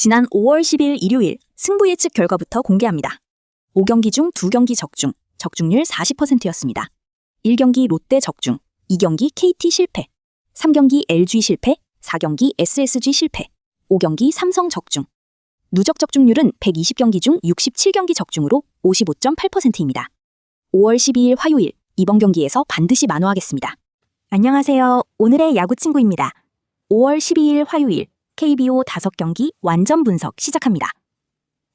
지난 5월 10일 일요일 승부 예측 결과부터 공개합니다. 5경기 중 2경기 적중, 적중률 40%였습니다. 1경기 롯데 적중, 2경기 KT 실패, 3경기 LG 실패, 4경기 SSG 실패, 5경기 삼성 적중. 누적 적중률은 120경기 중 67경기 적중으로 55.8%입니다. 5월 12일 화요일 이번 경기에서 반드시 만회하겠습니다. 안녕하세요. 오늘의 야구 친구입니다. 5월 12일 화요일 KBO 5경기 완전 분석 시작합니다.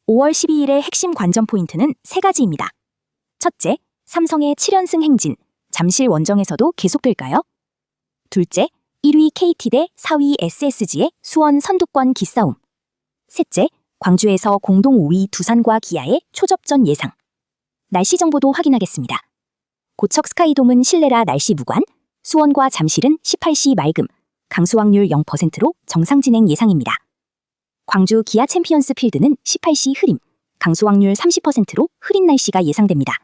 5월 12일의 핵심 관전 포인트는 3가지입니다. 첫째, 삼성의 7연승 행진, 잠실 원정에서도 계속될까요? 둘째, 1위 KT 대 4위 SSG의 수원 선두권 기싸움. 셋째, 광주에서 공동 5위 두산과 기아의 초접전 예상. 날씨 정보도 확인하겠습니다. 고척 스카이돔은 실내라 날씨 무관, 수원과 잠실은 18시 맑음, 강수 확률 0%로 정상 진행 예상입니다. 광주 기아 챔피언스 필드는 18시 흐림, 강수 확률 30%로 흐린 날씨가 예상됩니다.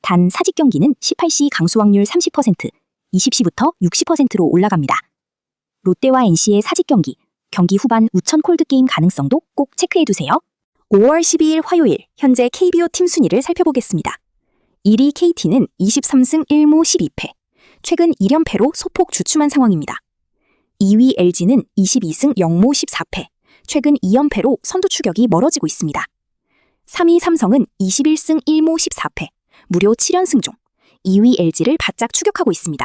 단 사직 경기는 18시 강수 확률 30%, 20시부터 60%로 올라갑니다. 롯데와 NC의 사직 경기 후반 우천 콜드게임 가능성도 꼭 체크해두세요. 5월 12일 화요일 현재 KBO 팀 순위를 살펴보겠습니다. 1위 KT는 23승 1무 12패, 최근 2연패로 소폭 주춤한 상황입니다. 2위 LG는 22승 0무 14패, 최근 2연패로 선두 추격이 멀어지고 있습니다. 3위 삼성은 21승 1무 14패, 무려 7연승 중 2위 LG를 바짝 추격하고 있습니다.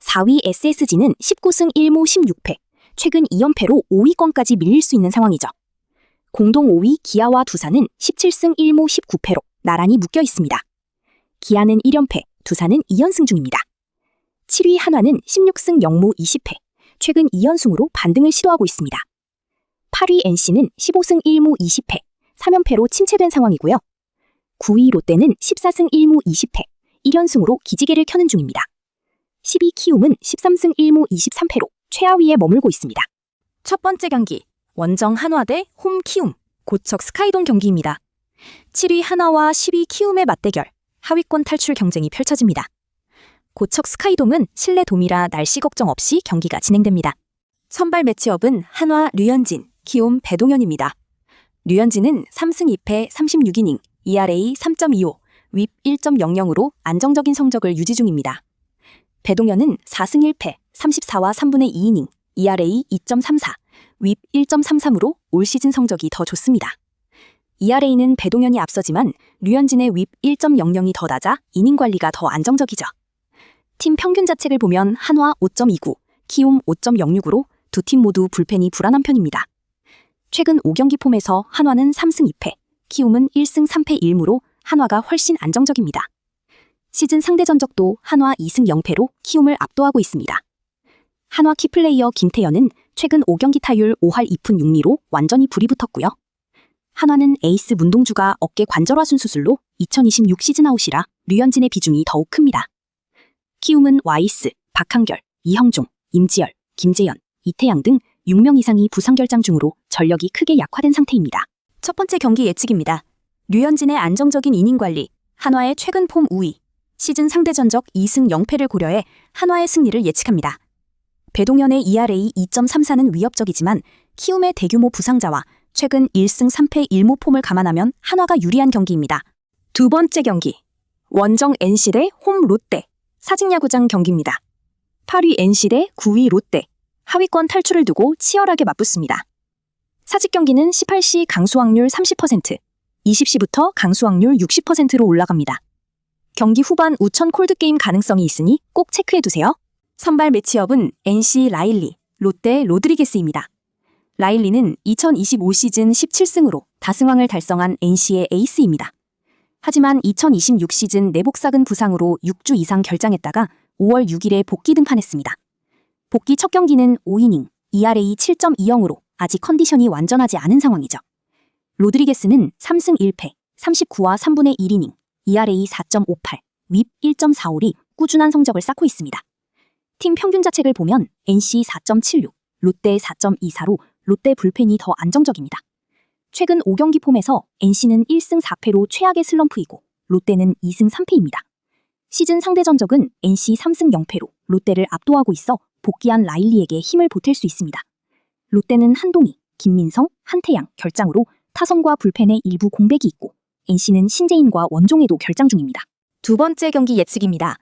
4위 SSG는 19승 1무 16패, 최근 2연패로 5위권까지 밀릴 수 있는 상황이죠. 공동 5위 기아와 두산은 17승 1무 19패로 나란히 묶여 있습니다. 기아는 1연패, 두산은 2연승 중입니다. 7위 한화는 16승 0무 20패, 최근 2연승으로 반등을 시도하고 있습니다. 8위 NC는 15승 1무 20패, 3연패로 침체된 상황이고요. 9위 롯데는 14승 1무 20패, 1연승으로 기지개를 켜는 중입니다. 10위 키움은 13승 1무 23패로 최하위에 머물고 있습니다. 첫 번째 경기, 원정 한화 대 홈 키움, 고척 스카이돔 경기입니다. 7위 한화와 10위 키움의 맞대결, 하위권 탈출 경쟁이 펼쳐집니다. 고척 스카이돔은 실내 돔이라 날씨 걱정 없이 경기가 진행됩니다. 선발 매치업은 한화 류현진, 키움 배동현입니다. 류현진은 3승 2패 36이닝, ERA 3.25, 윕 1.00으로 안정적인 성적을 유지 중입니다. 배동현은 4승 1패 34와 3분의 2이닝, ERA 2.34, 윕 1.33으로 올 시즌 성적이 더 좋습니다. ERA는 배동현이 앞서지만 류현진의 윕 1.00이 더 낮아 이닝 관리가 더 안정적이죠. 팀 평균 자책을 보면 한화 5.29, 키움 5.06으로 두 팀 모두 불펜이 불안한 편입니다. 최근 5경기 폼에서 한화는 3승 2패, 키움은 1승 3패 1무로 한화가 훨씬 안정적입니다. 시즌 상대 전적도 한화 2승 0패로 키움을 압도하고 있습니다. 한화 키플레이어 김태현은 최근 5경기 타율 5할 2푼 6리로 완전히 불이 붙었고요. 한화는 에이스 문동주가 어깨 관절화순 수술로 2026 시즌 아웃이라 류현진의 비중이 더욱 큽니다. 키움은 와이스, 박한결, 이형종, 임지열, 김재현, 이태양 등 6명 이상이 부상 결장 중으로 전력이 크게 약화된 상태입니다. 첫 번째 경기 예측입니다. 류현진의 안정적인 이닝 관리, 한화의 최근 폼 우위, 시즌 상대 전적 2승 0패를 고려해 한화의 승리를 예측합니다. 배동현의 ERA 2.34는 위협적이지만 키움의 대규모 부상자와 최근 1승 3패 1무 폼을 감안하면 한화가 유리한 경기입니다. 두 번째 경기, 원정 NC 대 홈 롯데, 사직야구장 경기입니다. 8위 NC 대 9위 롯데, 하위권 탈출을 두고 치열하게 맞붙습니다. 사직 경기는 18시 강수 확률 30%, 20시부터 강수 확률 60%로 올라갑니다. 경기 후반 우천 콜드게임 가능성이 있으니 꼭 체크해두세요. 선발 매치업은 NC 라일리, 롯데 로드리게스입니다. 라일리는 2025 시즌 17승으로 다승왕을 달성한 NC의 에이스입니다. 하지만 2026 시즌 내복사근 부상으로 6주 이상 결장했다가 5월 6일에 복귀 등판했습니다. 복귀 첫 경기는 5이닝, ERA 7.20으로 아직 컨디션이 완전하지 않은 상황이죠. 로드리게스는 3승 1패, 39와 3분의 1이닝, ERA 4.58, 윕 1.45리 꾸준한 성적을 쌓고 있습니다. 팀 평균 자책을 보면 NC 4.76, 롯데 4.24로 롯데 불펜이 더 안정적입니다. 최근 5경기 폼에서 NC는 1승 4패로 최악의 슬럼프이고 롯데는 2승 3패입니다. 시즌 상대 전적은 NC 3승 0패로 롯데를 압도하고 있어 복귀한 라일리에게 힘을 보탤 수 있습니다. 롯데는 한동희, 김민성, 한태양 결장으로 타선과 불펜에 일부 공백이 있고 NC는 신재인과 원종에도 결장 중입니다. 두 번째 경기 예측입니다.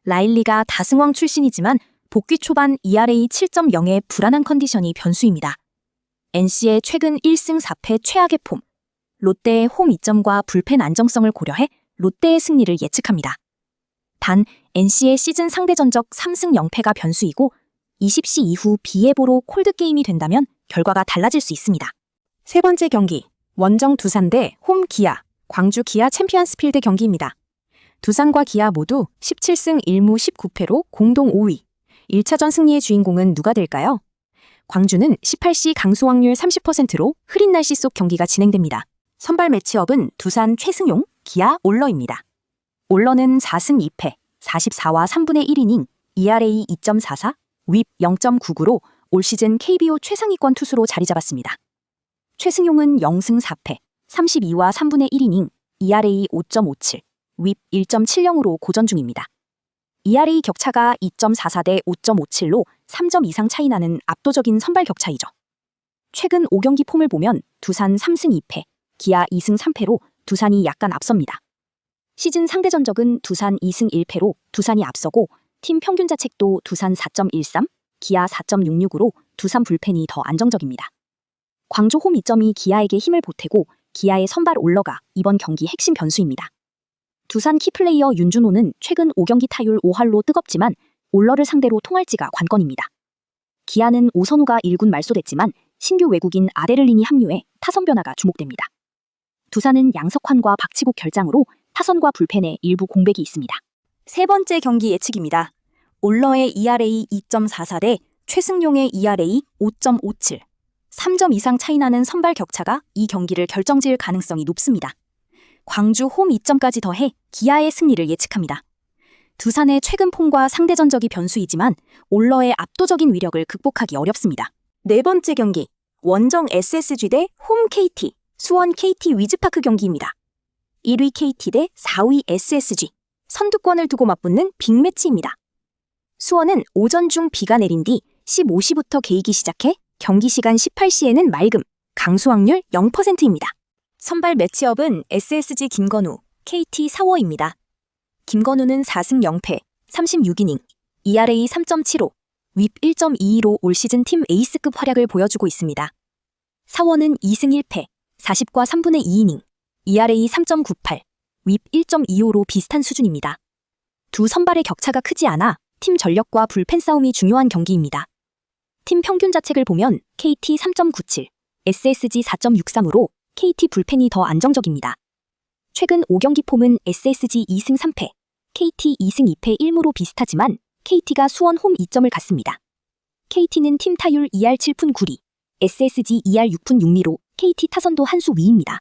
라일리가 다승왕 출신이지만 복귀 초반 ERA 7.0의 불안한 컨디션이 변수입니다. NC의 최근 1승 4패 최악의 폼, 롯데의 홈 이점과 불펜 안정성을 고려해 롯데의 승리를 예측합니다. 단 NC의 시즌 상대 전적 3승 0패가 변수이고 20시 이후 비예보로 콜드게임이 된다면 결과가 달라질 수 있습니다. 세 번째 경기, 원정 두산 대 홈 기아, 광주 기아 챔피언스필드 경기입니다. 두산과 기아 모두 17승 1무 19패로 공동 5위. 1차전 승리의 주인공은 누가 될까요? 광주는 18시 강수 확률 30%로 흐린 날씨 속 경기가 진행됩니다. 선발 매치업은 두산 최승용, 기아 올러입니다. 올러는 4승 2패, 44와 3분의 1이닝, ERA 2.44, 윕 0.99로 올 시즌 KBO 최상위권 투수로 자리 잡았습니다. 최승용은 0승 4패, 32와 3분의 1이닝, ERA 5.57, 윕 1.70으로 고전 중입니다. ERA 격차가 2.44 대 5.57로 3점 이상 차이 나는 압도적인 선발 격차이죠. 최근 5경기 폼을 보면 두산 3승 2패, 기아 2승 3패로 두산이 약간 앞섭니다. 시즌 상대 전적은 두산 2승 1패로 두산이 앞서고 팀 평균 자책도 두산 4.13, 기아 4.66으로 두산 불펜이 더 안정적입니다. 광주 홈 이점이 기아에게 힘을 보태고 기아의 선발 올러가 이번 경기 핵심 변수입니다. 두산 키플레이어 윤준호는 최근 5경기 타율 5할로 뜨겁지만 올러를 상대로 통할지가 관건입니다. 기아는 오선우가 1군 말소됐지만 신규 외국인 아데를린이 합류해 타선 변화가 주목됩니다. 두산은 양석환과 박치국 결장으로 타선과 불펜에 일부 공백이 있습니다. 세 번째 경기 예측입니다. 올러의 ERA 2.44 대 최승용의 ERA 5.57. 3점 이상 차이 나는 선발 격차가 이 경기를 결정지을 가능성이 높습니다. 광주 홈 2점까지 더해 기아의 승리를 예측합니다. 두산의 최근 폼과 상대 전적이 변수이지만 올러의 압도적인 위력을 극복하기 어렵습니다. 네 번째 경기, 원정 SSG 대 홈 KT, 수원 KT 위즈파크 경기입니다. 1위 KT 대 4위 SSG, 선두권을 두고 맞붙는 빅매치입니다. 수원은 오전 중 비가 내린 뒤 15시부터 개이기 시작해 경기 시간 18시에는 맑음, 강수 확률 0%입니다. 선발 매치업은 SSG 김건우, KT 사워입니다. 김건우는 4승 0패, 36이닝, ERA 3.75, 윕 1.22로 올 시즌 팀 에이스급 활약을 보여주고 있습니다. 사워는 2승 1패, 40과 3분의 2이닝, ERA 3.98, 윕 1.25로 비슷한 수준입니다. 두 선발의 격차가 크지 않아 팀 전력과 불펜 싸움이 중요한 경기입니다. 팀 평균 자책을 보면 KT 3.97, SSG 4.63으로 KT 불펜이 더 안정적입니다. 최근 5경기 폼은 SSG 2승 3패, KT 2승 2패 1무로 비슷하지만 KT가 수원 홈 2점을 갖습니다. KT는 팀 타율 2할 7푼 9리, SSG 2할 6푼 6리로 KT 타선도 한 수 위입니다.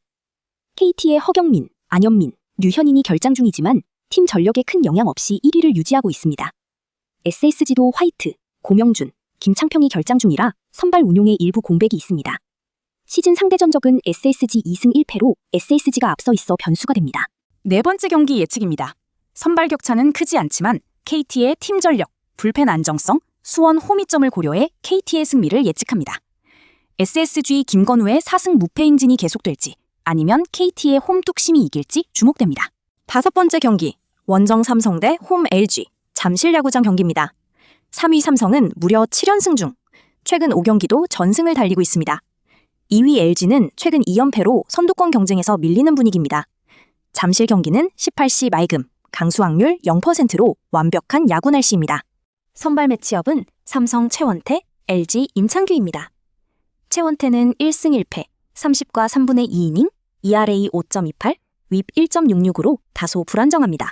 KT의 허경민, 안현민, 류현인이 결장 중이지만 팀 전력에 큰 영향 없이 1위를 유지하고 있습니다. SSG도 화이트, 고명준, 김창평이 결장 중이라 선발 운용에 일부 공백이 있습니다. 시즌 상대 전적은 SSG 2승 1패로 SSG가 앞서 있어 변수가 됩니다. 네 번째 경기 예측입니다. 선발 격차는 크지 않지만 KT의 팀 전력, 불펜 안정성, 수원 홈이점을 고려해 KT의 승리를 예측합니다. SSG 김건우의 4승 무패 행진이 계속될지 아니면 KT의 홈 뚝심이 이길지 주목됩니다. 다섯 번째 경기, 원정 삼성 대 홈 LG, 잠실야구장 경기입니다. 3위 삼성은 무려 7연승 중 최근 5경기도 전승을 달리고 있습니다. 2위 LG는 최근 2연패로 선두권 경쟁에서 밀리는 분위기입니다. 잠실 경기는 18시 맑음, 강수 확률 0%로 완벽한 야구 날씨입니다. 선발 매치업은 삼성 최원태, LG 임창규입니다. 최원태는 1승 1패, 30과 3분의 2이닝, ERA 5.28, 윕 1.66으로 다소 불안정합니다.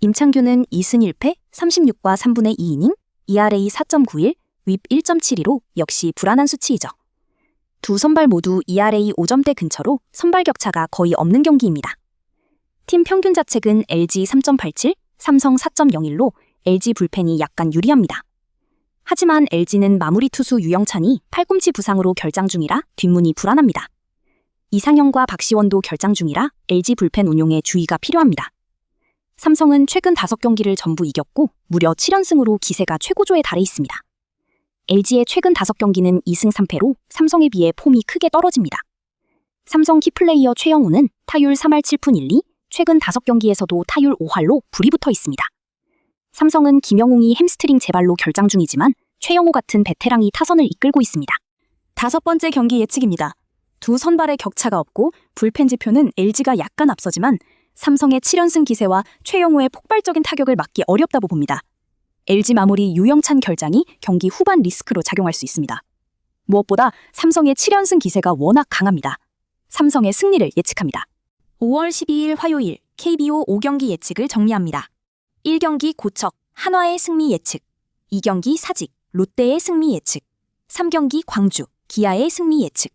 임창규는 2승 1패, 36과 3분의 2이닝, ERA 4.91, 윕 1.72로 역시 불안한 수치이죠. 두 선발 모두 ERA 5점대 근처로 선발 격차가 거의 없는 경기입니다. 팀 평균 자책은 LG 3.87, 삼성 4.01로 LG 불펜이 약간 유리합니다. 하지만 LG는 마무리 투수 유영찬이 팔꿈치 부상으로 결장 중이라 뒷문이 불안합니다. 이상형과 박시원도 결장 중이라 LG 불펜 운용에 주의가 필요합니다. 삼성은 최근 5경기를 전부 이겼고 무려 7연승으로 기세가 최고조에 달해 있습니다. LG의 최근 5경기는 2승 3패로 삼성에 비해 폼이 크게 떨어집니다. 삼성 키플레이어 최영우는 타율 3할 7푼 1리, 최근 5경기에서도 타율 5할로 불이 붙어 있습니다. 삼성은 김영웅이 햄스트링 재발로 결장 중이지만 최영우 같은 베테랑이 타선을 이끌고 있습니다. 5번째 경기 예측입니다. 두 선발의 격차가 없고 불펜 지표는 LG가 약간 앞서지만 삼성의 7연승 기세와 최영우의 폭발적인 타격을 막기 어렵다고 봅니다. LG 마무리 유영찬 결장이 경기 후반 리스크로 작용할 수 있습니다. 무엇보다 삼성의 7연승 기세가 워낙 강합니다. 삼성의 승리를 예측합니다. 5월 12일 화요일 KBO 5경기 예측을 정리합니다. 1경기 고척, 한화의 승리 예측, 2경기 사직, 롯데의 승리 예측, 3경기 광주, 기아의 승리 예측,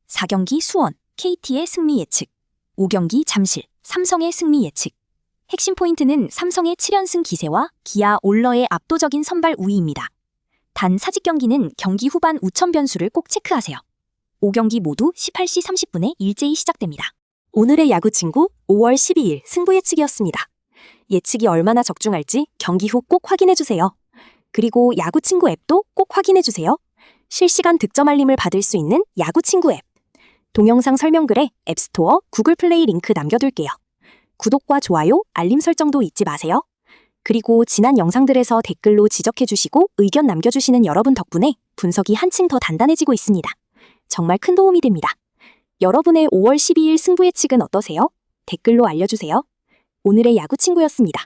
4경기 수원, KT의 승리 예측, 5경기 잠실, 삼성의 승리 예측. 핵심 포인트는 삼성의 7연승 기세와 기아 올러의 압도적인 선발 우위입니다. 단 사직 경기는 경기 후반 우천 변수를 꼭 체크하세요. 5경기 모두 18시 30분에 일제히 시작됩니다. 오늘의 야구 친구 5월 12일 승부 예측이었습니다. 예측이 얼마나 적중할지 경기 후 꼭 확인해주세요. 그리고 야구 친구 앱도 꼭 확인해주세요. 실시간 득점 알림을 받을 수 있는 야구 친구 앱. 동영상 설명글에 앱스토어, 구글 플레이 링크 남겨둘게요. 구독과 좋아요, 알림 설정도 잊지 마세요. 그리고 지난 영상들에서 댓글로 지적해주시고 의견 남겨주시는 여러분 덕분에 분석이 한층 더 단단해지고 있습니다. 정말 큰 도움이 됩니다. 여러분의 5월 12일 승부 예측은 어떠세요? 댓글로 알려주세요. 오늘의 야구 친구였습니다.